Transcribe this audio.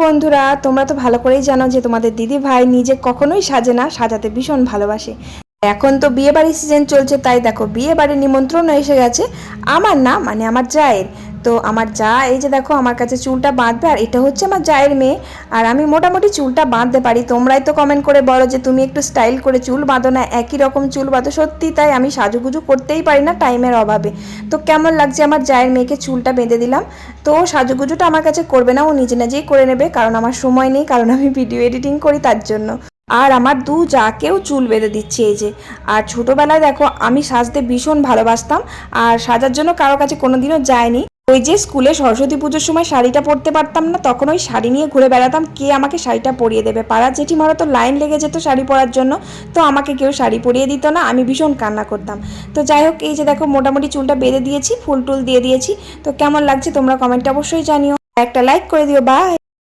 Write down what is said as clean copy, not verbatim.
বন্ধুরা, তোমরা তো ভালো করেই জানো যে তোমাদের দিদি ভাই নিজে কখনোই সাজে না, সাজাতে ভীষণ ভালোবাসে। এখন তো বিয়ে বাড়ির সিজন চলছে, তাই দেখো বিয়ে বাড়ির নিমন্ত্রণ এসে গেছে। আমার না, মানে আমার জায়ের। তো আমার যা এই যে দেখো আমার কাছে চুলটা বাঁধবে, আর এটা হচ্ছে আমার জায়ের মেয়ে। আর আমি মোটামুটি চুলটা বাঁধতে পারি। তোমরাই তো কমেন্ট করে বলো যে তুমি একটু স্টাইল করে চুল বাঁধো না, একই রকম চুল বাঁধো। সত্যি তাই, আমি সাজুগুজু করতেই পারি না টাইমের অভাবে। তো কেমন লাগছে আমার জায়ের মেয়েকে চুলটা বেঁধে দিলাম। তো সাজুগুজুটা আমার কাছে করবে না, ও নিজে নিজেই করে নেবে, কারণ আমার সময় নেই, কারণ আমি ভিডিও এডিটিং করি তার জন্য। আর আমার দু যাকেও চুল বেঁধে দিচ্ছে এই যে। আর ছোটোবেলায় দেখো আমি সাজতে ভীষণ ভালোবাসতাম, আর সাজার জন্য কারো কাছে কোনোদিনও যায়নি। ওই যে স্কুলে সরস্বতী পুজোর সময় শাড়িটা পরতে পারতাম না, তখন ওই শাড়ি নিয়ে ঘুরে বেড়াতাম, কে আমাকে শাড়িটা পরিয়ে দেবে। পাড়ার জেঠিমারা তো লাইন লেগে যেত শাড়ি পরার জন্য, তো আমাকে কেউ শাড়ি পরিয়ে দিত না, আমি ভীষণ কান্না করতাম। তো যাই হোক, এই যে দেখো মোটামুটি চুলটা বেঁধে দিয়েছি, ফুল টুল দিয়ে দিয়েছি। তো কেমন লাগছে তোমরা কমেন্টে অবশ্যই জানিও, একটা লাইক করে দিও। বাই।